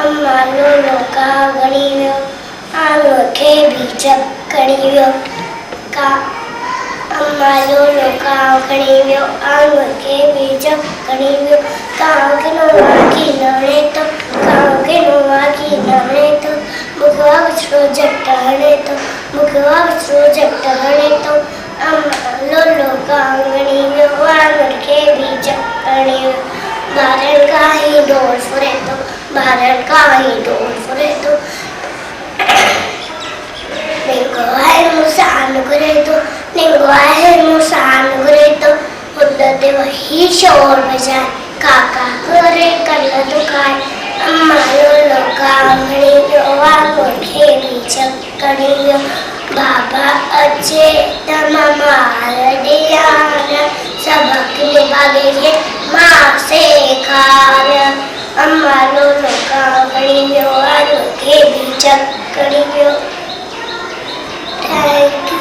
अम्मा लोलो का गणियो आंगो के बीजक कणियो का अम्मा लोलो का गणियो आंगो के बीजक कणियो काव के नोवाकी नवने तो काव के नोवाकी नवने तो मुखवा प्रोजेक्ट हने तो मुखवा प्रोजेक्ट हने तो अम्मा लोलो का गणियो आंगो के बीजक कणियो भारत का ही डोर फुरे तो भारत का ही डोर फुरे तो निगवाहे मुसान करे तो निगवाहे मुसान करे तो उद्धते वही शोर बजाए काका करे कर तो काय अम्मा लोलो का गणियो वांगो खेली चक्कड़ियो बाबा अच्छे तमामा दियाना सबक निभागे माँ से खाया अम्मा लोलो का गणियो आलू के भी चक्कड़ियो थैंक यू।